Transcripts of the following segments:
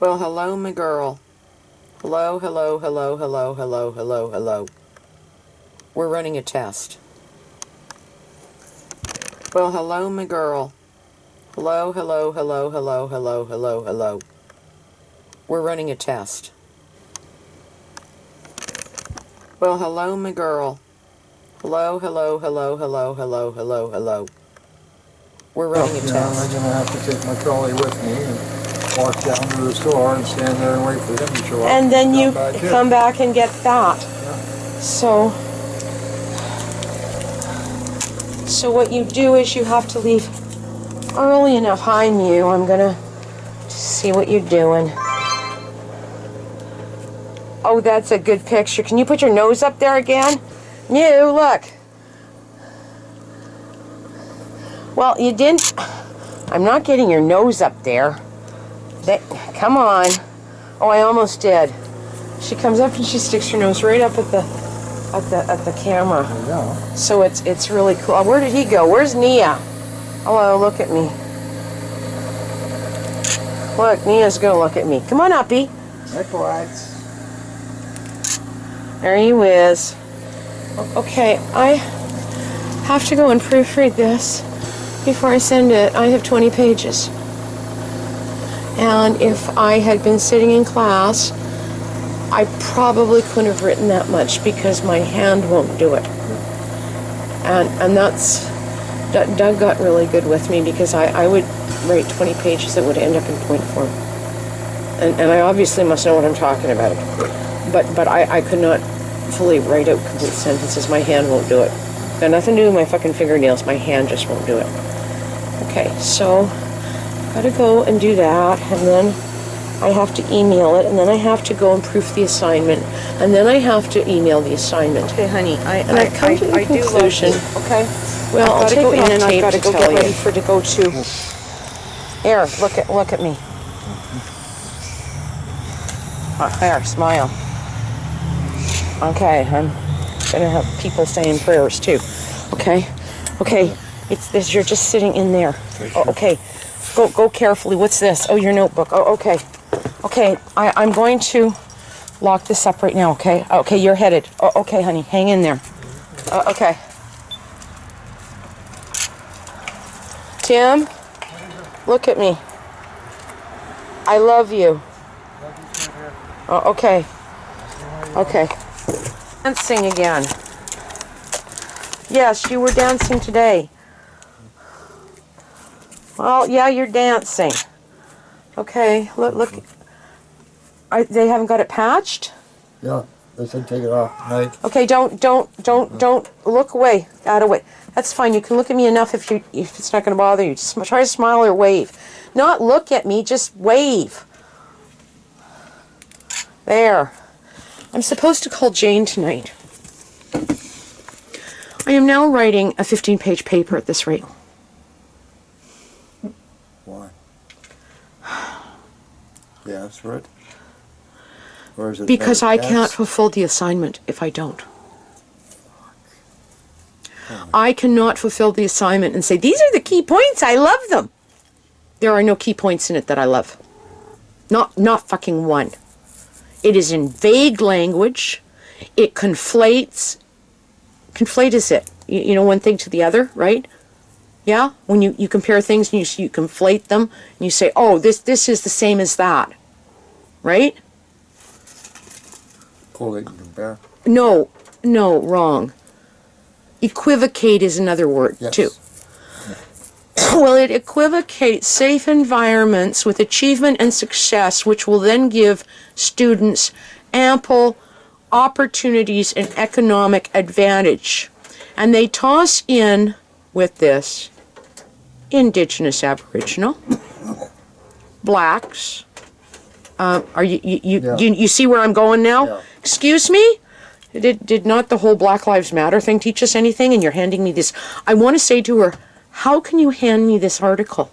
Well, hello, my girl. Hello, hello, hello, hello, hello, hello, hello. We're running a test. Well, hello, my girl. Hello, hello, hello, hello, hello, hello, hello. We're running a test. Well, hello, my girl. Hello, hello, hello, hello, hello, hello, hello. We're running a test. I'm going to have to take my trolley with me and walk down to the store and stand there and wait for them to show up. And then you come back and get that. Yeah. So what you do is you have to leave early enough. Hi, Mew. I'm going to see what you're doing. Oh, that's a good picture. Can you put your nose up there again? Mew, look. Well, you didn't. I'm not getting your nose up there. Come on. Oh, I almost did. She comes up and she sticks her nose right up at the camera. Yeah. So it's really cool. Where did he go? Where's Nia? Hello, look at me. Look, Nia's gonna look at me. Come on, Uppy. Likewise. There he is. Okay, I have to go and proofread this before I send it. I have 20 pages. And if I had been sitting in class, I probably couldn't have written that much because my hand won't do it. And that's, Doug got really good with me because I would write 20 pages that would end up in point form. And I obviously must know what I'm talking about. But I could not fully write out complete sentences. My hand won't do it. Got nothing to do with my fucking fingernails. My hand just won't do it. Okay, so gotta go and do that, and then I have to email it, and then I have to go and proof the assignment, and then I have to email the assignment. Okay, honey, I And I come to the conclusion. Okay. Well, I'll take it off and I've tape got to to go tell get you. ready for to go to. Here, look at me. There, smile. Okay, I'm gonna have people saying prayers too. Okay, it's this. You're just sitting in there. Oh, okay, go carefully. What's this? Oh, your notebook. Oh, okay. I'm going to lock this up right now. Okay, you're headed. Oh, okay, honey, hang in there. Okay. Tim, look at me. I love you. Oh, okay. Dancing again. Yes, you were dancing today. Well, yeah, you're dancing. Okay, look. They haven't got it patched? Yeah, they said take it off tonight. Okay, don't look away. Out of way. That's fine. You can look at me enough if it's not going to bother you. Just try to smile or wave. Not look at me, just wave. There. I'm supposed to call Jane tonight. I am now writing a 15-page paper at this rate. Why? Yeah, that's right. Or is it Because I better can't test? fulfill the assignment if I don't. I cannot fulfill the assignment and say, these are the key points, I love them. There are no key points in it that I love. Not fucking one. It is in vague language. It conflates. Conflate is it. You know, one thing to the other, right? Yeah? When you compare things and you conflate them and you say, oh, this is the same as that. Right? Collate and compare. No, wrong. Equivocate is another word, Yes. too. Well, it equivocates safe environments with achievement and success, which will then give students ample opportunities and economic advantage. And they toss in with this Indigenous, Aboriginal, blacks. Are you see where I'm going now? Yeah. Excuse me? Did not the whole Black Lives Matter thing teach us anything? And you're handing me this. I want to say to her, how can you hand me this article?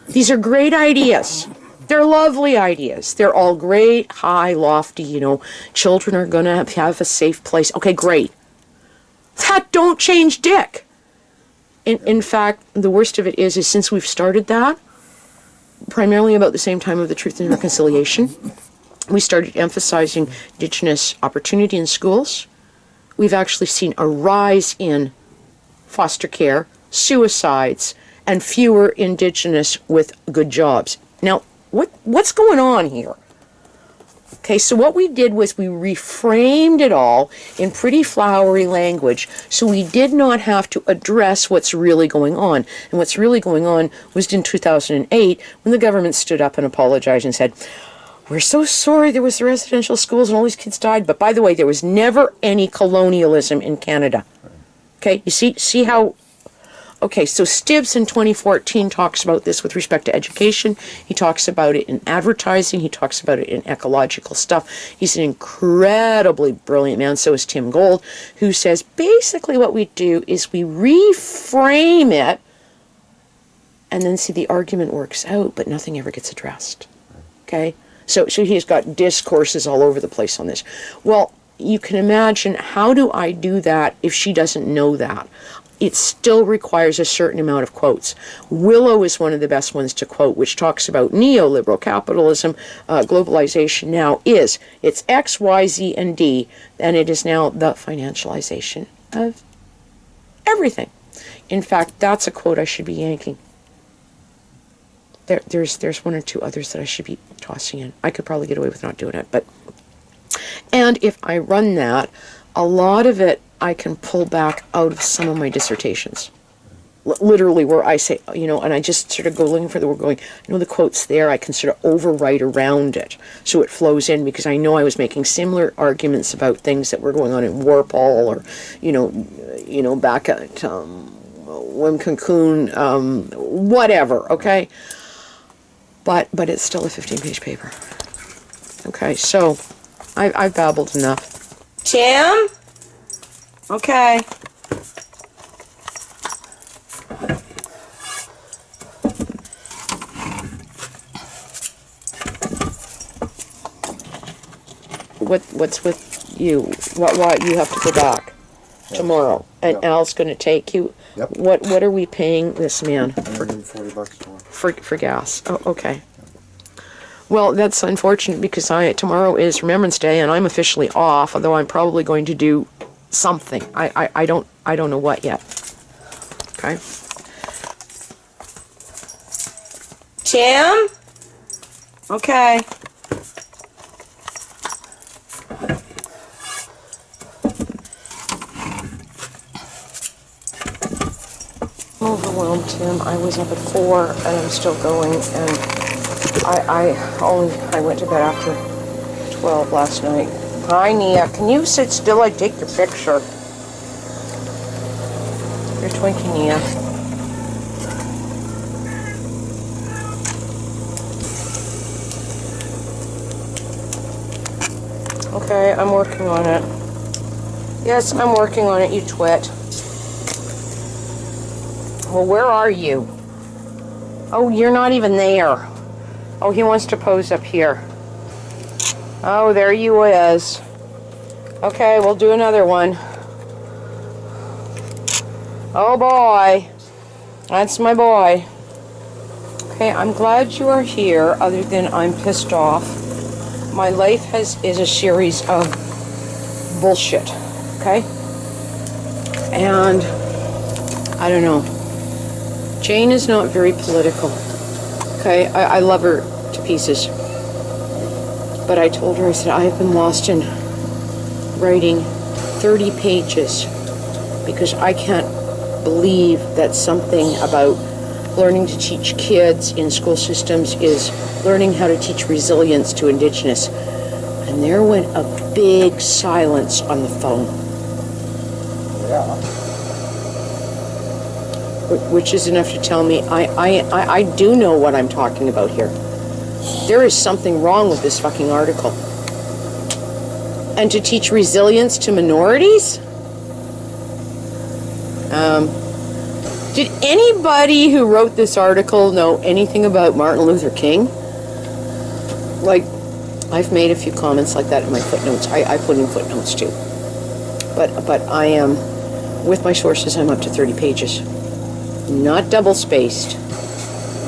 These are great ideas. They're lovely ideas. They're all great, high, lofty, you know, children are going to have a safe place. Okay, great. That don't change dick. In fact, the worst of it is since we've started that, primarily about the same time of the Truth and Reconciliation, we started emphasizing Indigenous opportunity in schools. We've actually seen a rise in foster care, suicides, and fewer Indigenous with good jobs. Now, what's going on here? Okay, so what we did was we reframed it all in pretty flowery language, so we did not have to address what's really going on. And what's really going on was in 2008, when the government stood up and apologized and said, we're so sorry there was the residential schools and all these kids died, but by the way, there was never any colonialism in Canada. Okay, you see how... Okay, so Stibbs in 2014 talks about this with respect to education. He talks about it in advertising. He talks about it in ecological stuff. He's an incredibly brilliant man. So is Tim Gold, who says basically what we do is we reframe it and then see the argument works out, but nothing ever gets addressed. Okay? So he's got discourses all over the place on this. Well, you can imagine, how do I do that if she doesn't know that? It still requires a certain amount of quotes. Willow is one of the best ones to quote, which talks about neoliberal capitalism, globalization now is. It's X, Y, Z, and D, and it is now the financialization of everything. In fact, that's a quote I should be yanking. There's one or two others that I should be tossing in. I could probably get away with not doing it, but... And if I run that, a lot of it I can pull back out of some of my dissertations. Literally, where I say, and I just sort of go looking for we're going, the quote's there, I can sort of overwrite around it so it flows in, because I know I was making similar arguments about things that were going on in Warpole or, back at Wim Cancun, whatever, okay? But it's still a 15-page paper. Okay, so I've babbled enough. Tim? Okay. What's with you? What you have to go back tomorrow, and Al's going to take you. Yep. What are we paying this man $140 tomorrow. for gas? Oh, okay. Well, that's unfortunate, because tomorrow is Remembrance Day and I'm officially off, although I'm probably going to do something. I don't know what yet. Okay. Tim? Okay. I'm overwhelmed, Tim. I was up at 4 and I'm still going, and I went to bed after 12 last night. Hi, Nia. Can you sit still? I take your picture. You're Twinkie, Nia. Okay, I'm working on it. Yes, I'm working on it, you twit. Well, where are you? Oh, you're not even there. Oh, he wants to pose up here. Oh, there you is. Okay, we'll do another one. Oh boy. That's my boy. Okay, I'm glad you are here, other than I'm pissed off. My life is a series of bullshit. Okay? And I don't know. Jane is not very political. Okay, I love her to pieces. But I told her, I said, I have been lost in writing 30 pages because I can't believe that something about learning to teach kids in school systems is learning how to teach resilience to Indigenous. And there went a big silence on the phone. Yeah. Which is enough to tell me I do know what I'm talking about here. There is something wrong with this fucking article. And to teach resilience to minorities? Did anybody who wrote this article know anything about Martin Luther King? Like, I've made a few comments like that in my footnotes. I put in footnotes too. But I am, with my sources, I'm up to 30 pages. Not double-spaced.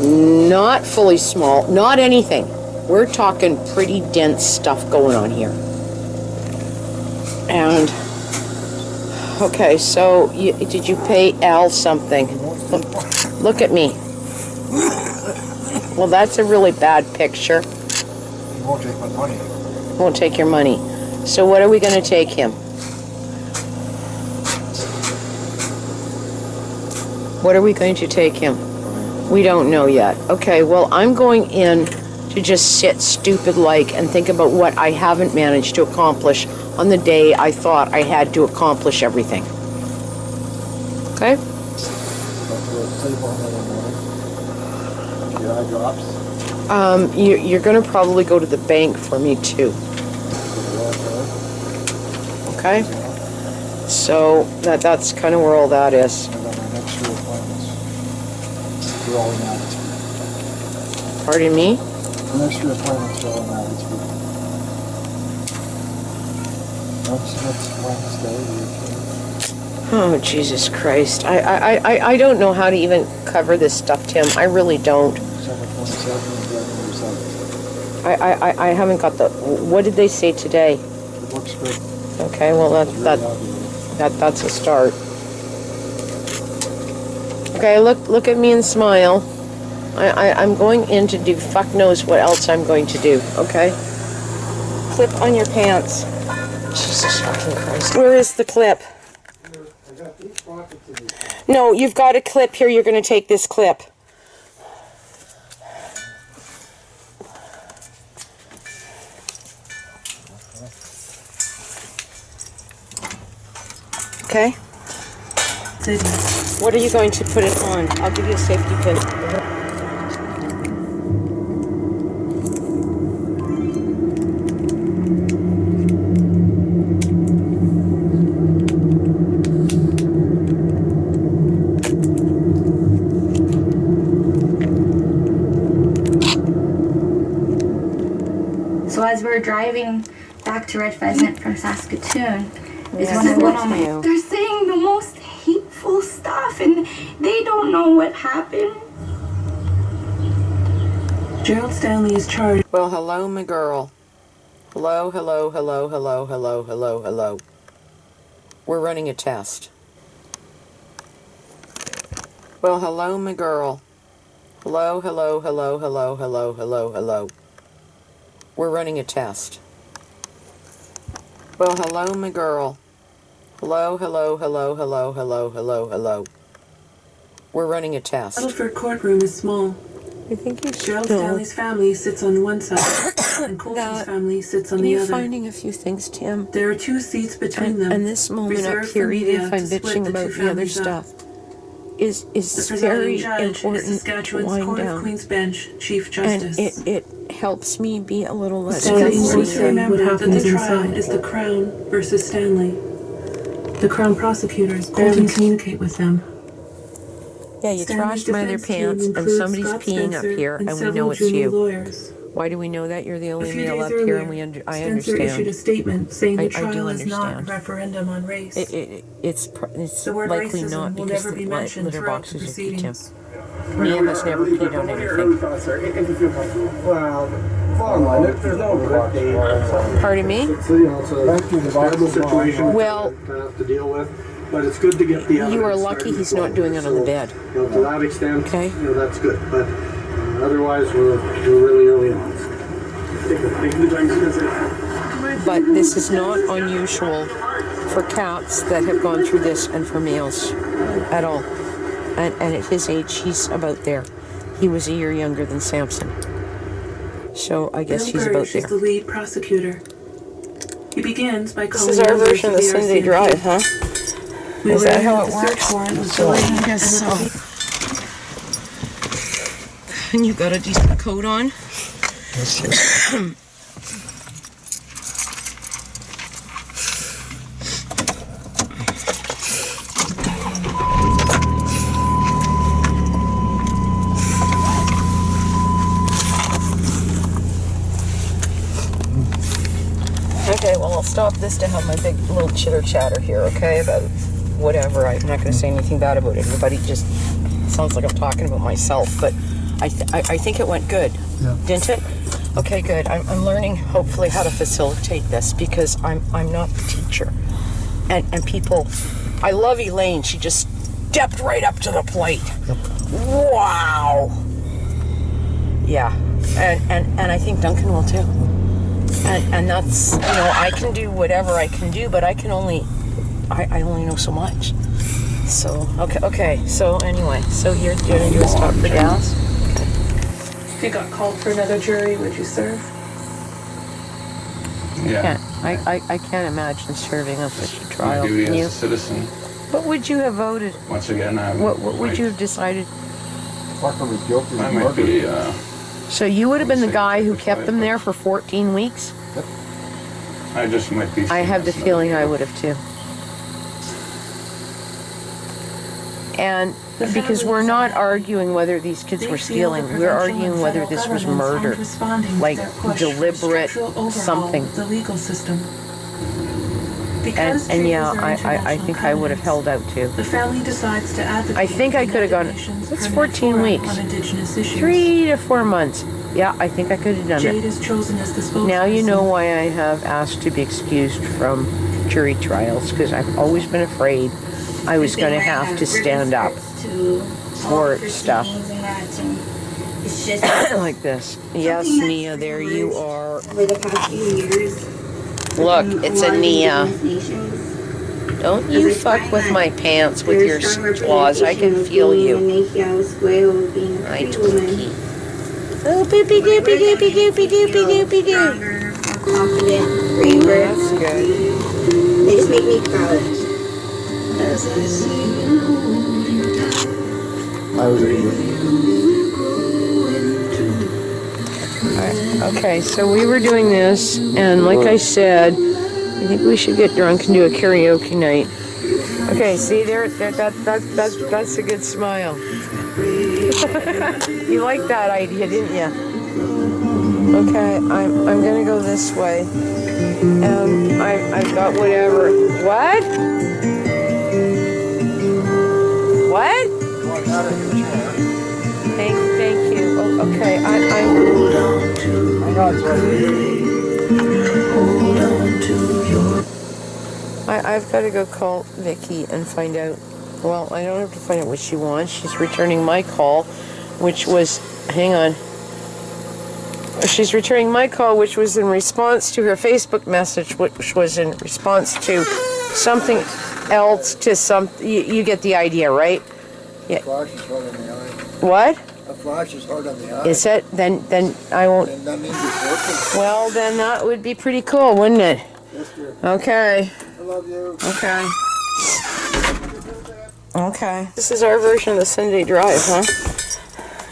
Not fully small, not anything. We're talking pretty dense stuff going on here. And, okay, so did you pay Al something? Look at me. Well, that's a really bad picture. He won't take my money. Won't take your money. So what are we going to take him? What are we going to take him? We don't know yet. Okay, well, I'm going in to just sit stupid-like and think about what I haven't managed to accomplish on the day I thought I had to accomplish everything. Okay? Your eye drops. You're going to probably go to the bank for me, too. Okay? So, that's kind of where all that is. I got my next 3 appointments. We're all in that. Pardon me? The next 3 appointments are all in that. Next Wednesday. Oh, Jesus Christ. I don't know how to even cover this stuff, Tim. I really don't. December 27th and January 7th. I haven't got the... What did they say today? It looks good. Okay, well, that's a start. Okay, look at me and smile. I'm going in to do fuck knows what else I'm going to do, okay? Clip on your pants. Jesus fucking Christ. Where is the clip? No, you've got a clip here. You're going to take this clip. Okay? What are you going to put it on? I'll give you a safety pin. So as we were driving back to Red Pheasant from Saskatoon, is when I went on my... They're saying the most hateful stuff, and they don't know what happened. Gerald Stanley is charged. Well, hello, my girl. Hello, hello, hello, hello, hello, hello, hello. We're running a test. Well, hello, my girl. Hello, hello, hello, hello, hello, hello, hello. We're running a test. Well, hello, my girl. Hello, hello, hello, hello, hello, hello, hello. We're running a test. Battleford courtroom is small. I think you should Gerald know. Stanley's family sits on one side, and Colton's family sits on the You're other. finding a few things, Tim. There are 2 seats between them. And this moment up reserved here, for even media if I'm to split bitching the about two the other families up. stuff, is The presiding very judge is important to Saskatchewan's wind Court of down. Queen's Bench Chief And Justice. it helps me be a little less Stanley crazy. wants to remember that the trial is the Crown versus Stanley. The Crown prosecutors barely communicate with them. Yeah, you Stanley's trashed my other defense team pants, and includes somebody's Scott peeing Spencer up here, and we several know it's junior you. lawyers. Why do we know that? You're the A only few male days up earlier, here, and I Spencer issued a understand. statement saying the I do trial is not a understand. referendum on race. It's The word likely racism not will because never the be mentioned litter throughout the boxes are pee, Tim. proceedings. Mia has never peed on anything. Well, bottom line, there's no correct date. Pardon me? So, it's a terrible situation Well, to have to deal with, but it's good to get the evidence you are lucky started he's not doing it on the bed. To that extent, Okay. That's good, but otherwise we're really early on. But this is not unusual for cats that have gone through this and for males at all. And at his age, he's about there. He was a year younger than Samson. So I guess Bill he's about Burge is there. the lead prosecutor. He begins by calling This is our members version of the Sunday RCMP. Drive, huh? We Is that learned how the it search works? warrant was delayed. I guess so. And you got a decent coat on? Okay, well, I'll stop this to have my big little chitter chatter here, okay, about whatever. I'm not going to say anything bad about it. Everybody just sounds like I'm talking about myself, but I think it went good, didn't it? Okay, good. I'm learning hopefully how to facilitate this because I'm not the teacher, and people. I love Elaine. She just stepped right up to the plate. Wow. Yeah, and I think Duncan will too. And that's, you know, I can do whatever I can do, but I only know so much. So okay. So anyway, so you're gonna do a stop for gas. If you got called for another jury, would you serve? Yeah. I can't imagine serving up such a trial. My duty Can as you? a citizen. What would you have voted? Once again, What would you have decided? Fucker was guilty I of might be. murder. So you would have been the guy who kept them there for 14 weeks? I just might be. I have the feeling I would have too. And because we're not arguing whether these kids were stealing, we're arguing whether this was murder, like deliberate something. The legal system. And yeah, I think I would have held out too. The family decides to advocate. I think I could have gone. It's 14 weeks, 3 to 4 months. Yeah, I think I could have done Jade it. is chosen as the spokesperson. Now you know why I have asked to be excused from jury trials, because I've always been afraid I was going to have to stand up for stuff like this. Yes, Nia, there you are. Over the past few years. Look, it's a Nia. Don't you fuck with my pants with your claws. I can feel you. I Twinkie. Oh, poopy doopy doopy doopy doopy doopy doo. More confident, braver. That's good. They just make me proud. I was a Okay, so we were doing this, and like I said, I think we should get drunk and do a karaoke night. Okay, see there, that's a good smile. You liked that idea, didn't you? Okay, I'm gonna go this way, and I've got whatever. What? What? Thank you. Oh, okay, I know it's right. I've got to go call Vicky and find out. Well, I don't have to find out what she wants. She's returning my call, which was, hang on. She's returning my call, which was in response to her Facebook message, which was in response to something else, to some, you get the idea, right? Yeah. A flash is hard on the eye. What? A flash is hard on the eye. Is it? Then I won't. And that means it's working. Well, then that would be pretty cool, wouldn't it? Yes, dear. Okay. I love you. Okay. Okay. This is our version of the Sunday drive, huh?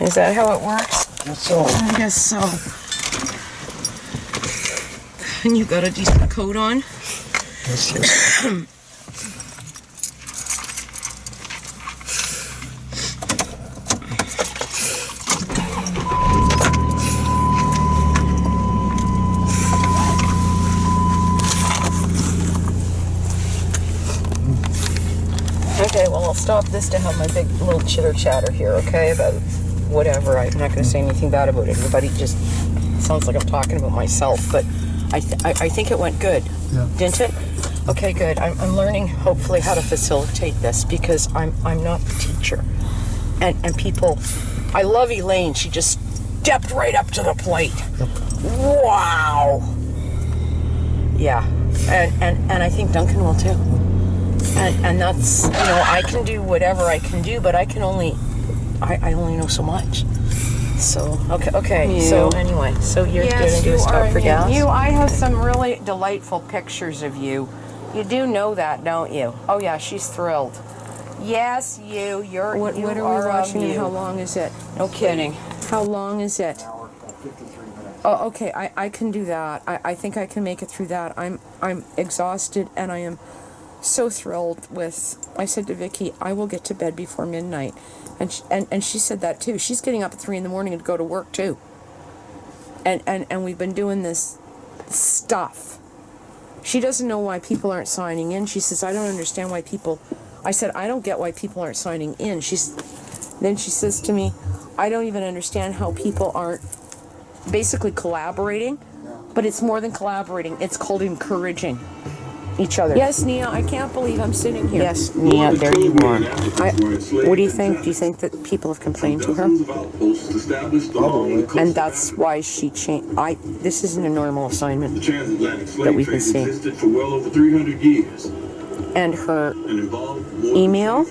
Is that how it works? That's so. I guess so. And you got a decent coat on? Yes, dear. Okay, well, I'll stop this to have my big little chitter chatter here, okay, about whatever. I'm not going to say anything bad about everybody. Just sounds like I'm talking about myself, but I think it went good, didn't it? Okay, good. I'm learning hopefully how to facilitate this because I'm not the teacher, and people. I love Elaine. She just stepped right up to the plate. Wow. Yeah, and I think Duncan will too. And that's, you know, I can do whatever I can do, but I only know so much. So, okay. So anyway, so you're going to do a stop for gas? I have some really delightful pictures of you. You do know that, don't you? Oh yeah, she's thrilled. Yes, you're. What are we watching and how long is it? No kidding. How long is it? An hour, 53 minutes. Oh, okay, I can do that. I think I can make it through that. I'm exhausted and I am so thrilled with. I said to Vicky, I will get to bed before midnight, and she said that too. She's getting up at 3 a.m. to go to work too. And we've been doing this stuff. She doesn't know why people aren't signing in. She says, I don't understand why people. I said, I don't get why people aren't signing in. Then she says to me, I don't even understand how people aren't basically collaborating, but it's more than collaborating. It's called encouraging each other. Yes, Nia, I can't believe I'm sitting here. Yes, Nia, there you are. What do you think? Do you think that people have complained to her? And that's why she changed. This isn't a normal assignment that we've been seeing. For well over 300 years. And her email.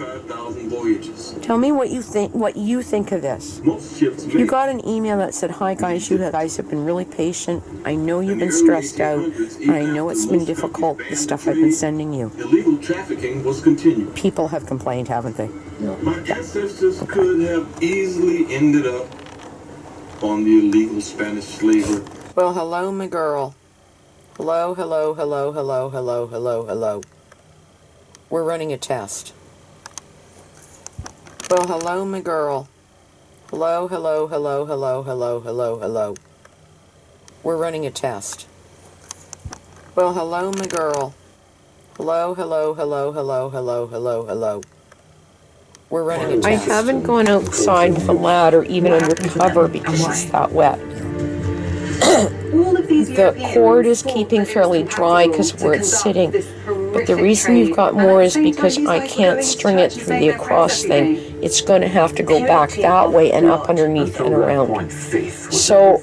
Tell me what you think. What you think of this? You got an email that said, "Hi guys, you guys have been really patient. I know you've been stressed out, and I know it's been difficult. The stuff I've been sending you." Illegal trafficking was continued. People have complained, haven't they? My ancestors could have easily ended up on the illegal Spanish slavery. Well, hello, my girl. Hello, hello, hello, hello, hello, hello, hello. We're running a test. Well, hello, my girl. Hello, hello, hello, hello, hello, hello, hello. We're running a test. Well, hello, my girl. Hello, hello, hello, hello, hello, hello, hello. We're running a test. I haven't gone outside with a ladder, even under cover, because it's that wet. The cord is keeping fairly dry because of where it's sitting. But the reason you've got more is because I can't string it through the across thing. It's going to have to go back that way and up underneath and around. So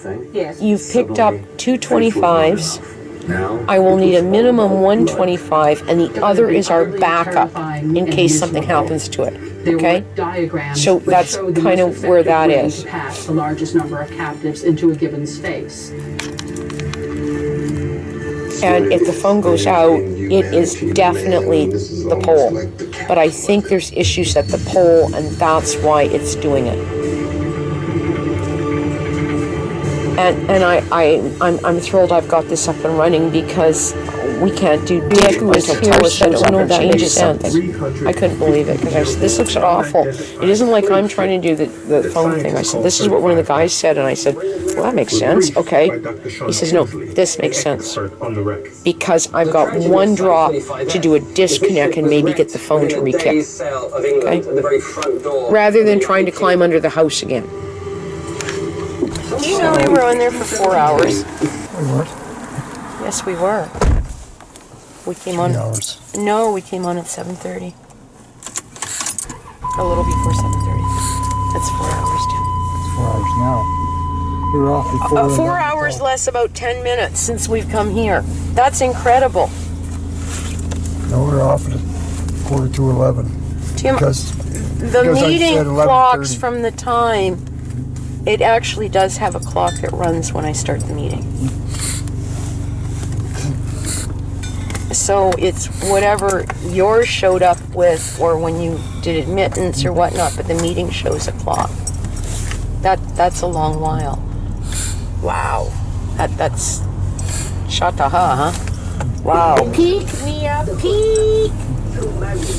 you've picked up 2 25s. I will need a minimum 125, and the other is our backup in case something happens to it. Okay? So that's kind of where that is. The largest number of captives into a given space. And if the phone goes out, it is definitely the pole. But I think there's issues at the pole, and that's why it's doing it. And I'm thrilled I've got this up and running, because we can't do dick until Taylor shows up and changes something. I couldn't believe it, because I said, this looks awful. It isn't like I'm trying to do the phone thing. I said, this is what one of the guys said, and I said, well, that makes sense, okay. He says, no, this makes sense, because I've got one drop to do a disconnect and maybe get the phone to re-kick, okay? Rather than trying to climb under the house again. You know we were on there for 4 hours. We weren't. Yes, we were. We came on. 3 hours. No, we came on at 7:30. A little before 7:30. That's 4 hours, Tim. It's 4 hours now. We were off before. 4 hours less about 10 minutes since we've come here. That's incredible. No, we were off at 11:45. Tim, the meeting clocks from the time. It actually does have a clock that runs when I start the meeting. So it's whatever yours showed up with, or when you did admittance or whatnot, but the meeting shows a clock. That's a long while. Wow. That's shataha, huh? Wow. Peek, Mia, peek!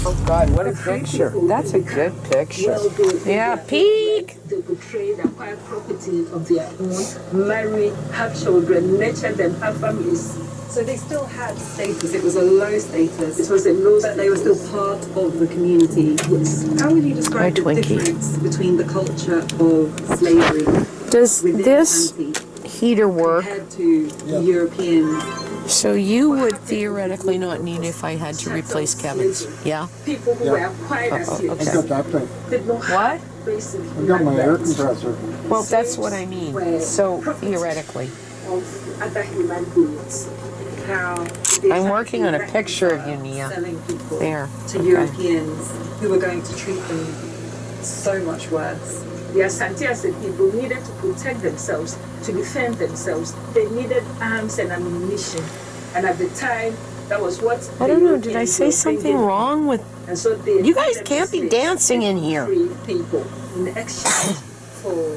Oh God, what a picture. That's a good picture. Yeah, peek! They portray the quiet property of their own, marry, have children, nurture them, have families. So they still had status. It was a low status. It was a low but they were still part of the community. Yes. How would you describe the difference between the culture of slavery? Does this heater work? Compared to Europeans? So you would theoretically not need if I had to replace Kevin's. Yeah? People who were quiet as I got that thing. What? I got my air compressor. Well, that's what I mean. So theoretically. Of other human beings. I'm working on a picture of you, Nia. There. To Europeans who were going to treat them so much worse. The Asante people needed to protect themselves, to defend themselves. They needed arms and ammunition. And at the time, that was what... I don't know, did I say something wrong with... And so you guys can't be dancing in here. People in exchange for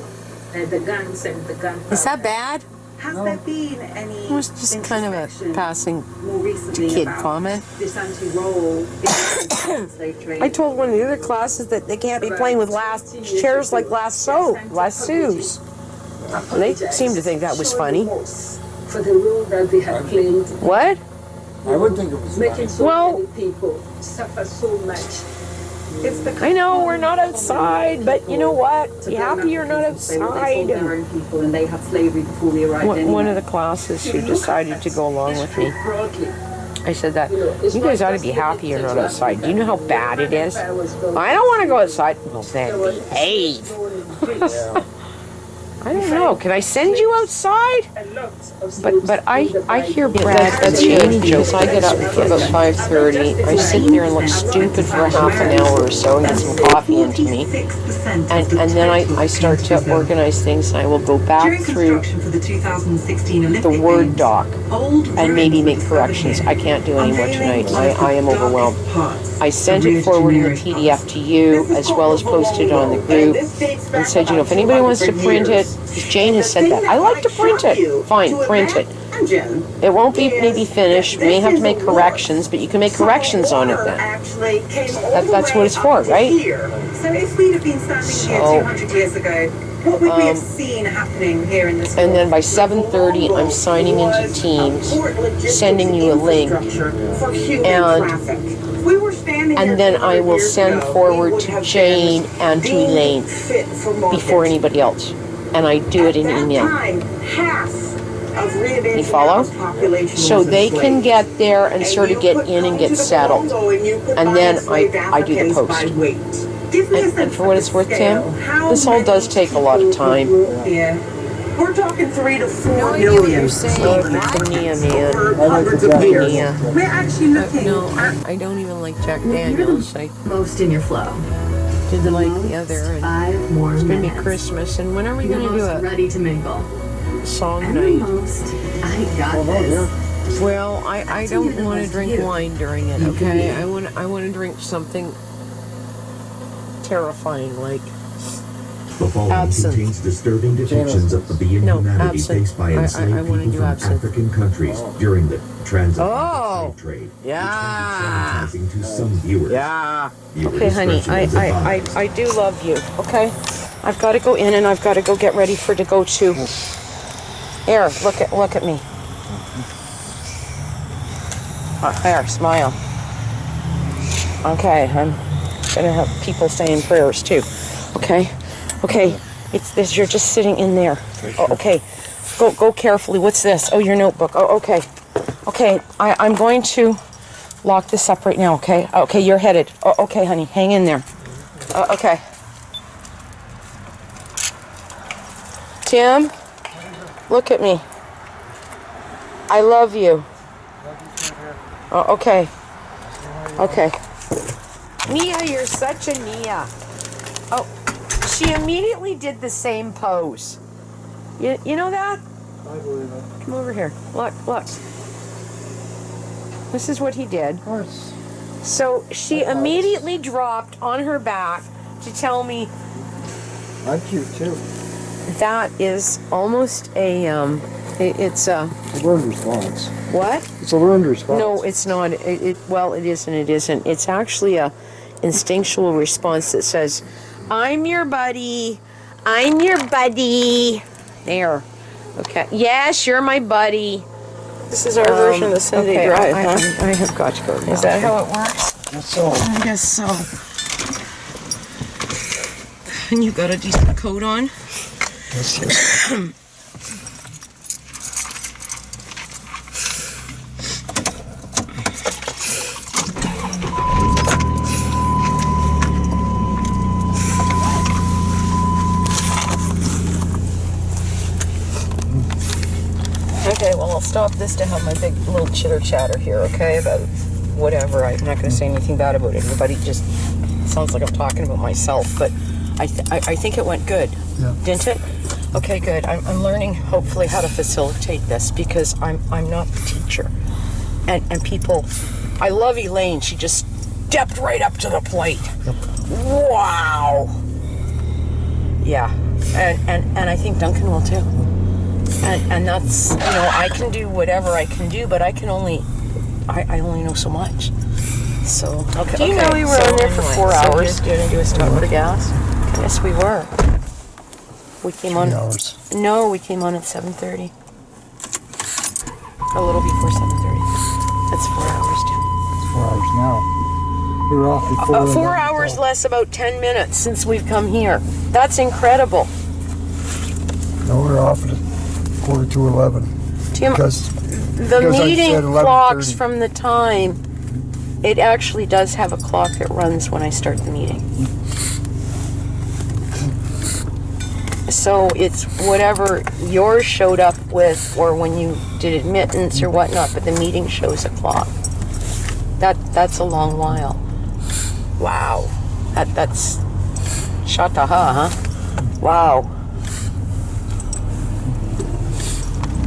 the guns and the gunpowder. Is that bad? Has there been any... It was just kind of a passing more recently kid about comment. This anti-role in the slave trade? I told one of the other classes that they can't be playing with chairs like lassos. And they seemed to think that was funny. For the role that they had played. What? I would think it was making so well, many people suffer so much I know we're not outside, but you know what? Be happy you're not outside. One of the classes who decided to go along with me, I said that, you guys ought to be happy you're not outside. Do you know how bad it is? I don't want to go outside. Well, then behave. I don't know. Can I send you outside? But I hear Brad. That's Jamie jokes. I get up about 5:30. I sit there and look stupid for a half an hour or so and get some coffee into me. And then I start to organize things. And I will go back through the Word doc and maybe make corrections. I can't do any more tonight. I am overwhelmed. I sent it forward in the PDF to you as well as posted it on the group and said, you know, if anybody wants to print it, Jane has said that. I like to print it. Fine, print it. It won't be maybe finished. We may have to make corrections, but you can make corrections on it then. That's what it's for, right? So if we'd have been standing here 200 years ago, what would we have seen happening here in this and then by 7:30, I'm signing into Teams, sending you a link, and then I will send forward to Jane and to Elaine before anybody else. And I do it in email. You follow? So they can get there and sort of get in and get settled. And then I do the post. And for what it's worth, Tim, this all does take a lot of time. Yeah. We're talking 3 to 4 million. We're actually looking at... I don't even like Jack Daniels. Most in your flow. Didn't like the other. And 5 more it's going to be minutes. Christmas, and when are we going to do it? Ready to mingle. Song night. I got this. Well, I don't want to drink wine during it, okay? I want to drink something terrifying, like The following absinthe. contains disturbing depictions of the inhumanity faced by enslaved people from African countries during the transatlantic slave trade. Yeah. Which may be traumatizing to some viewers. Yeah. Viewer Okay, honey, discretion is advised. I do love you, okay? I've got to go in and I've got to go get ready to go to... Here, look at me. Here, smile. Okay, I'm gonna have people saying prayers too. Okay, it's this. You're just sitting in there. Oh, okay, go carefully. What's this? Oh, your notebook. Oh, okay. I'm going to lock this up right now. Okay. Okay, you're headed. Oh, okay, honey, hang in there. Okay. Tim, look at me. I love you. Oh, okay. Nia, you're such a Nia. Oh, she immediately did the same pose. You know that? I believe it. Come over here. Look. This is what he did. Of course. So she immediately dropped on her back to tell me. I'm cute too. That is almost a, it's a... learned response. What? It's a learned response. No, it's not. Well, it is and it isn't. It's actually a instinctual response that says, I'm your buddy. I'm your buddy. There. Okay. Yes, you're my buddy. This is our version of the Sunday Drive, huh? I have got to go now. Is that how it works? Guess so. I guess so. And you've got a decent coat on? Yes. Okay, well, I'll stop this to have my big little chitter chatter here, okay, about whatever. I'm not going to say anything bad about it. Everybody just sounds like I'm talking about myself, but I think it went good, didn't it? Okay, good. I'm learning, hopefully, how to facilitate this because I'm not the teacher. And people, I love Elaine. She just stepped right up to the plate. Yep. Wow. Yeah, and I think Duncan will too. And that's, you know, I can do whatever I can do, but I only know so much. So, okay. Do you know we were on there for 4 hours? You're going to do a stop for gas? Yes, we were. We came on. 3 hours. No, we came on at 7:30. A little before 7:30. That's 4 hours, Tim. It's 4 hours now. We were off before. 4 hours less about 10 minutes since we've come here. That's incredible. No, we were off at 11:45. Tim, Because the I meeting said 11:30. clocks from the time. It actually does have a clock that runs when I start the meeting. So it's whatever yours showed up with, or when you did admittance or whatnot, but the meeting shows a clock. That's a long while. Wow. That's shataha, huh? Wow.